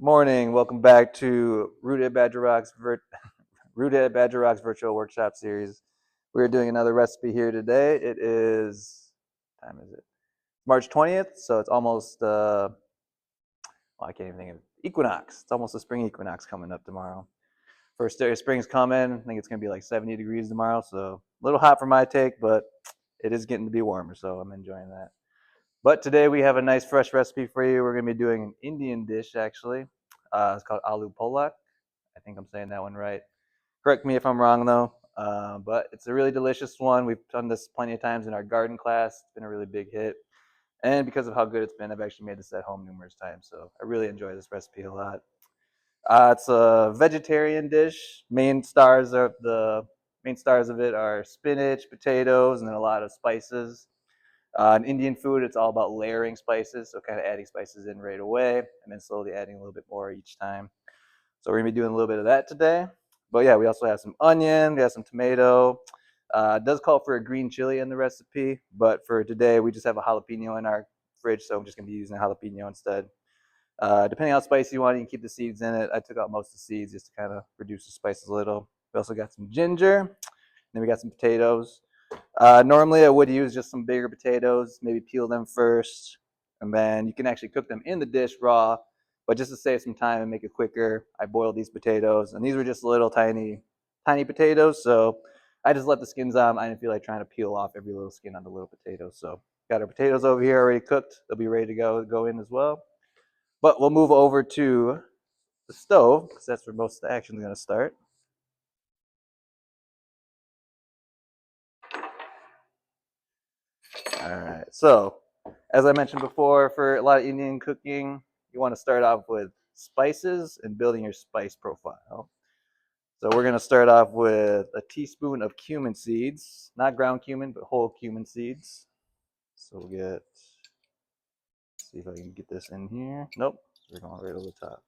Morning. Welcome back to Rooted at Badger Rock's virtual workshop series. We're doing another recipe here today. It is, what time is it? March 20th, so it's almost I can't even think of it. Equinox. It's almost the spring equinox coming up tomorrow. First day of spring's coming. I think it's gonna be like 70 degrees tomorrow, so a little hot for my take, but it is getting to be warmer, so I'm enjoying that. But today we have a nice fresh recipe for you. We're gonna be doing an Indian dish actually. It's called Aloo Palak. I think I'm saying that one right. Correct me if I'm wrong though. But it's a really delicious one. We've done this plenty of times in our garden class. It's been a really big hit. And because of how good it's been, I've actually made this at home numerous times. So I really enjoy this recipe a lot. It's a vegetarian dish. Main stars of it are spinach, potatoes, and then a lot of spices. In Indian food, it's all about layering spices, so kind of adding spices in right away, and then slowly adding a little bit more each time. So we're gonna be doing a little bit of that today. But yeah, we also have some onion, we have some tomato. It does call for a green chili in the recipe, but for today, we just have a jalapeno in our fridge, so I'm just gonna be using a jalapeno instead. Depending on how spicy you want, you can keep the seeds in it. I took out most of the seeds just to kind of reduce the spice a little. We also got some ginger, then we got some potatoes. Normally, I would use just some bigger potatoes, maybe peel them first, and then you can actually cook them in the dish raw. But just to save some time and make it quicker, I boiled these potatoes, and these were just little tiny potatoes. So I just let the skins on. I didn't feel like trying to peel off every little skin on the little potatoes. So got our potatoes over here already cooked. They'll be ready to go in as well. But we'll move over to the stove because that's where most of the action is going to start. All right. So, as I mentioned before, for a lot of Indian cooking, you want to start off with spices and building your spice profile. So, we're going to start off with a teaspoon of cumin seeds, not ground cumin, but whole cumin seeds. So, see if I can get this in here. Nope, we're going right over the top.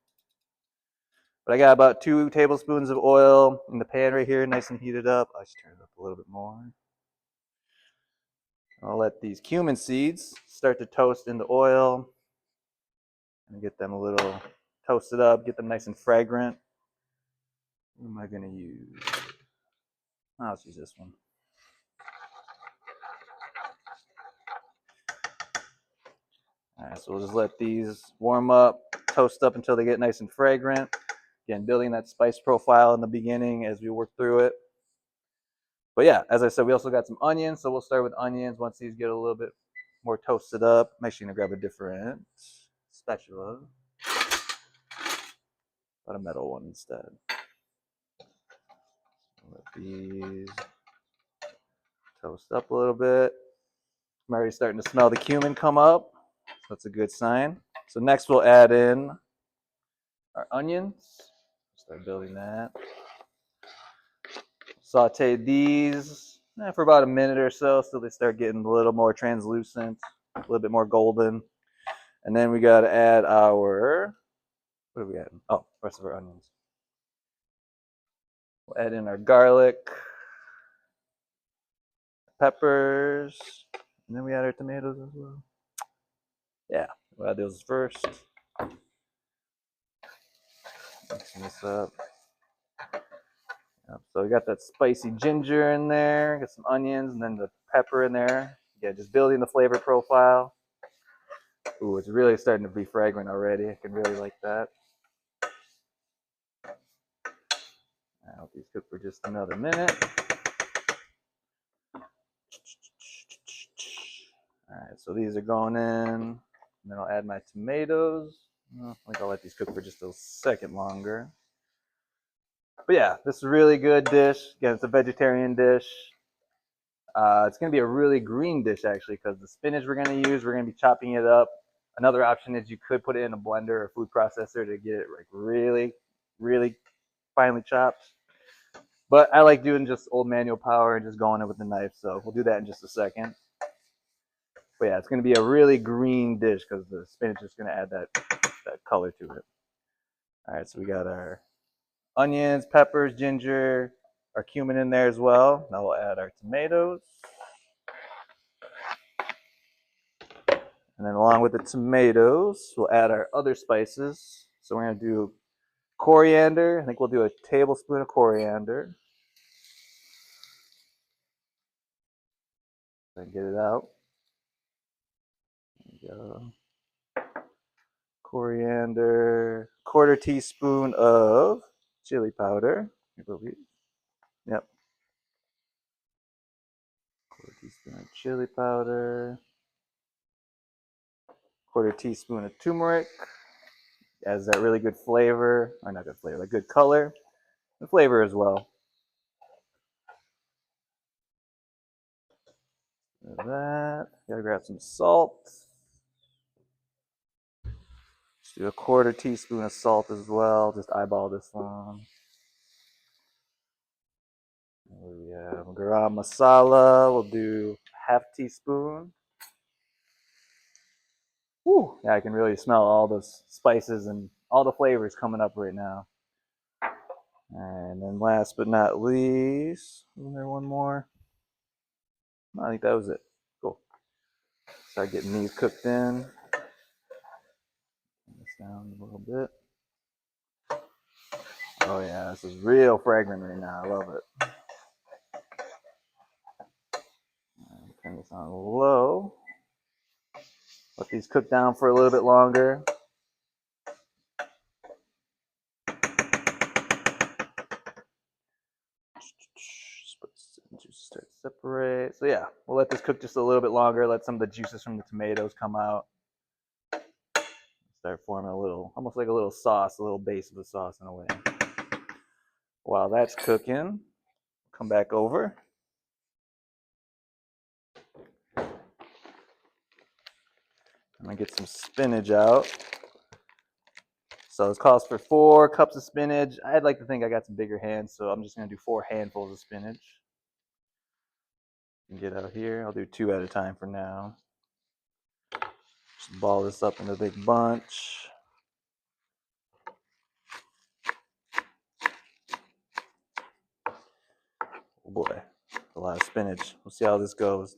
But I got about 2 tablespoons of oil in the pan right here, nice and heated up. I should turn it up a little bit more. I'll let these cumin seeds start to toast in the oil and get them a little toasted up, get them nice and fragrant. What am I going to use? Let's use this one. All right, so we'll just let these warm up, toast up until they get nice and fragrant. Again, building that spice profile in the beginning as we work through it. But yeah, as I said, we also got some onions, so we'll start with onions once these get a little bit more toasted up. I'm actually going to grab a different spatula, but a metal one instead. Let these toast up a little bit. I'm already starting to smell the cumin come up. So that's a good sign. So next we'll add in our onions. Start building that. Saute these for about a minute or so they start getting a little more translucent, a little bit more golden. And then we got to add what are we adding? Oh, rest of our onions. We'll add in our garlic, peppers, and then we add our tomatoes as well. Yeah, we'll add those first. Mixing this up. So we got that spicy ginger in there, got some onions, and then the pepper in there. Yeah, just building the flavor profile. Ooh, it's really starting to be fragrant already. I can really like that. I'll let these cook for just another minute. All right, so these are going in. And then I'll add my tomatoes. I think I'll let these cook for just a second longer. But yeah, this is a really good dish. Again, it's a vegetarian dish. It's going to be a really green dish actually because the spinach we're going to use, we're going to be chopping it up. Another option is you could put it in a blender or food processor to get it like really, really finely chopped. But I like doing just old manual power and just going in with the knife. So we'll do that in just a second. But yeah, it's going to be a really green dish because the spinach is going to add that color to it. All right, so we got our onions, peppers, ginger, our cumin in there as well. Now we'll add our tomatoes. And then along with the tomatoes, we'll add our other spices. So we're going to do coriander. I think we'll do a tablespoon of coriander. Get it out. There we go. Coriander, quarter teaspoon of chili powder, I believe. Yep. Quarter teaspoon of chili powder. Quarter teaspoon of turmeric. Adds that really good flavor, or not good flavor, like good color and flavor as well. That. Gotta grab some salt. Just do a quarter teaspoon of salt as well. Just eyeball this one. We have garam masala. We'll do half teaspoon. Whew, yeah, I can really smell all those spices and all the flavors coming up right now. And then last but not least, was there one more? I think that was it. Cool. Start getting these cooked in. Turn this down a little bit. Oh yeah, this is real fragrant right now. I love it. Turn this on low. Let these cook down for a little bit longer. Juices start to separate. So yeah, we'll let this cook just a little bit longer. Let some of the juices from the tomatoes come out. Start forming a little, almost like a little sauce, a little base of the sauce in a way. While that's cooking, come back over. I'm gonna get some spinach out. So this calls for 4 cups of spinach. I'd like to think I got some bigger hands, so I'm just gonna do 4 handfuls of spinach. Get out here. I'll do 2 at a time for now. Just ball this up in a big bunch. Oh boy, a lot of spinach. We'll see how this goes.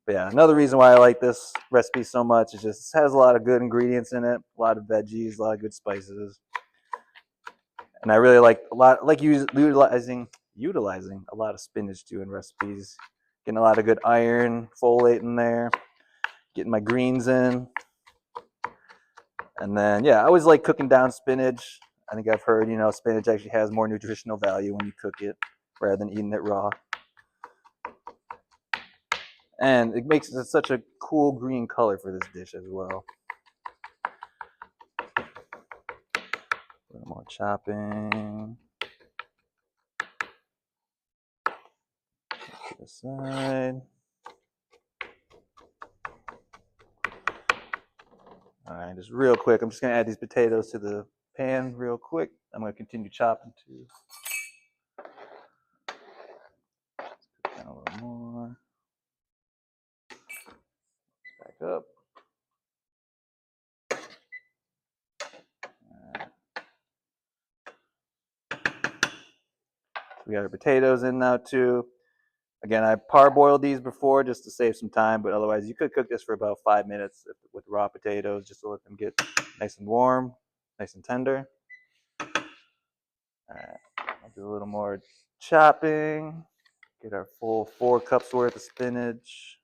But yeah, another reason why I like this recipe so much is just it has a lot of good ingredients in it, a lot of veggies, a lot of good spices, and I really like utilizing a lot of spinach too in recipes. Getting a lot of good iron, folate in there. Getting my greens in, and then yeah, I always like cooking down spinach. I think I've heard spinach actually has more nutritional value when you cook it rather than eating it raw. And it makes it such a cool green color for this dish as well. A little more chopping. To the side. All right, just real quick, I'm just gonna add these potatoes to the pan real quick. I'm gonna continue chopping too. Cook down a little more. Back up. We got our potatoes in now too. Again, I parboiled these before just to save some time, but otherwise you could cook this for about 5 minutes with raw potatoes just to let them get nice and warm, nice and tender. All right, I'll do a little more chopping. Get our full 4 cups worth of spinach.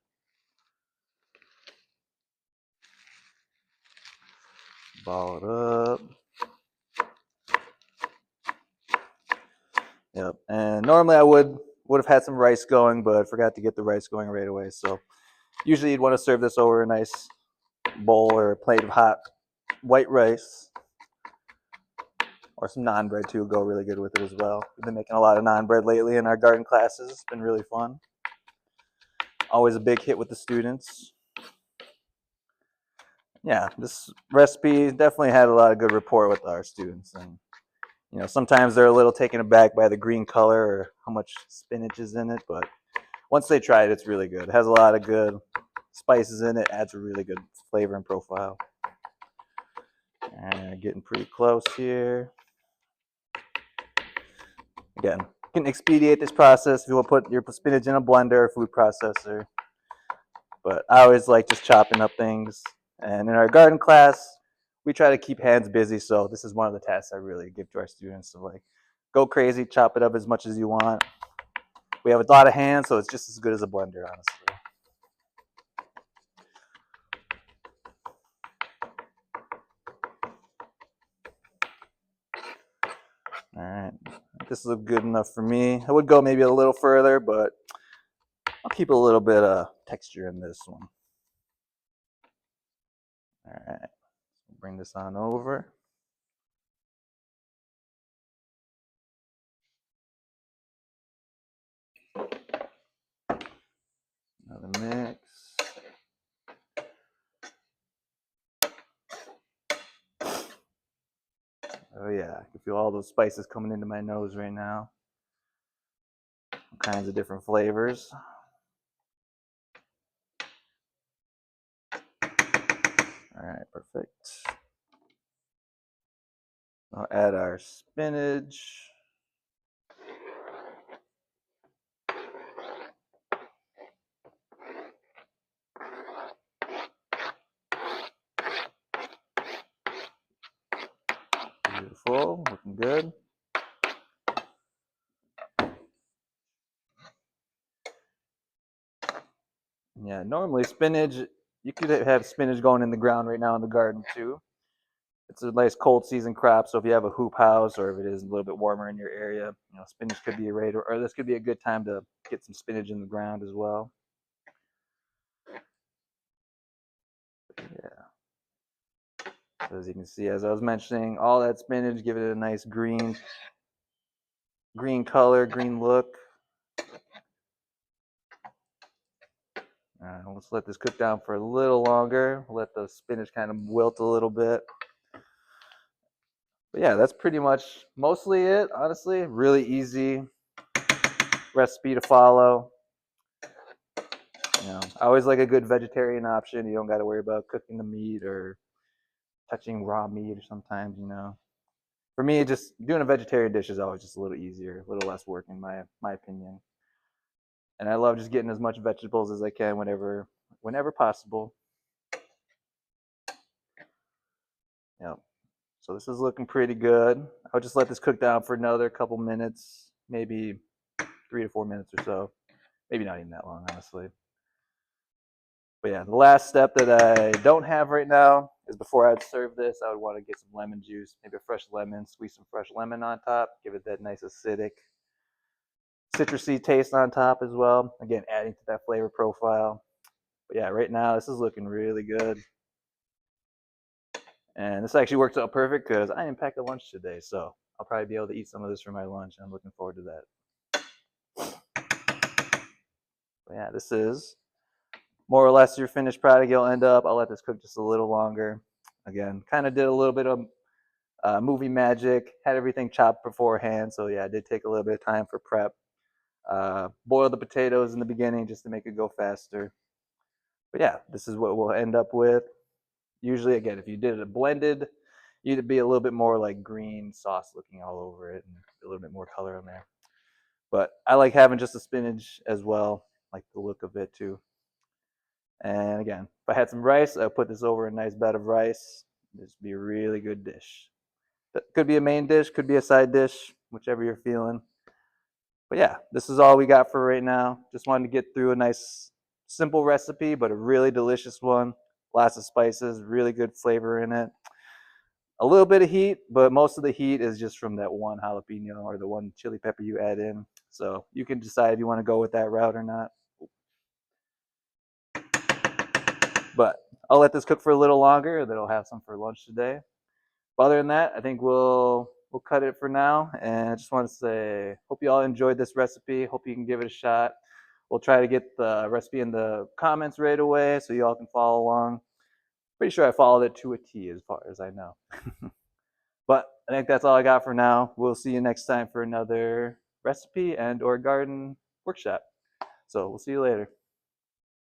Ball it up. Yep. And normally I would have had some rice going, but I forgot to get the rice going right away. So usually you'd want to serve this over a nice bowl or a plate of hot white rice. Or some naan bread too, go really good with it as well. We've been making a lot of naan bread lately in our garden classes. It's been really fun. Always a big hit with the students. Yeah, this recipe definitely had a lot of good rapport with our students. And sometimes they're a little taken aback by the green color or how much spinach is in it, but once they try it, it's really good. It has a lot of good spices in it, adds a really good flavor and profile. And getting pretty close here. Again, you can expedite this process if you want to put your spinach in a blender or food processor. But I always like just chopping up things. And in our garden class, we try to keep hands busy, so this is one of the tasks I really give to our students. So like, go crazy, chop it up as much as you want. We have a lot of hands, so it's just as good as a blender, honestly. All right, this is good enough for me. I would go maybe a little further, but I'll keep a little bit of texture in this one. All right, bring this on over. Another mix. Oh yeah, I can feel all those spices coming into my nose right now. All kinds of different flavors. All right, perfect. I'll add our spinach. Beautiful, looking good. Yeah, normally spinach, you could have spinach going in the ground right now in the garden too. It's a nice cold season crop, so if you have a hoop house or if it is a little bit warmer in your area, spinach could be a great, or this could be a good time to get some spinach in the ground as well. Yeah. So as you can see, as I was mentioning, all that spinach, give it a nice green color, green look. Let's let this cook down for a little longer. Let the spinach kind of wilt a little bit. But yeah, that's pretty much mostly it, honestly. Really easy recipe to follow. I always like a good vegetarian option. You don't got to worry about cooking the meat or touching raw meat or sometimes, For me, just doing a vegetarian dish is always just a little easier, a little less work in my opinion. And I love just getting as much vegetables as I can whenever possible. Yep. So this is looking pretty good. I'll just let this cook down for another couple minutes, maybe 3 to 4 minutes or so. Maybe not even that long, honestly. But yeah, the last step that I don't have right now is before I'd serve this, I would want to get some lemon juice, maybe a fresh lemon, squeeze some fresh lemon on top, give it that nice acidic, citrusy taste on top as well. Again, adding to that flavor profile. But yeah, right now this is looking really good. And this actually works out perfect because I didn't pack a lunch today, so I'll probably be able to eat some of this for my lunch. I'm looking forward to that. But yeah, this is more or less your finished product. You'll end up. I'll let this cook just a little longer. Again, kind of did a little bit of movie magic. Had everything chopped beforehand, so yeah, it did take a little bit of time for prep. Boil the potatoes in the beginning just to make it go faster. But yeah, this is what we'll end up with. Usually, again, if you did it blended, you'd be a little bit more like green sauce looking all over it and a little bit more color in there. But I like having just the spinach as well, like the look of it too. And again, if I had some rice, I'd put this over a nice bed of rice. This would be a really good dish. That could be a main dish, could be a side dish, whichever you're feeling. But yeah, this is all we got for right now. Just wanted to get through a nice, simple recipe, but a really delicious one. Lots of spices, really good flavor in it. A little bit of heat, but most of the heat is just from that one jalapeno or the one chili pepper you add in. So you can decide if you want to go with that route or not. But I'll let this cook for a little longer. Then I'll have some for lunch today. But other than that, I think we'll cut it for now. And I just want to say, hope you all enjoyed this recipe. Hope you can give it a shot. We'll try to get the recipe in the comments right away so you all can follow along. Pretty sure I followed it to a T as far as I know. But I think that's all I got for now. We'll see you next time for another recipe and or garden workshop. So we'll see you later.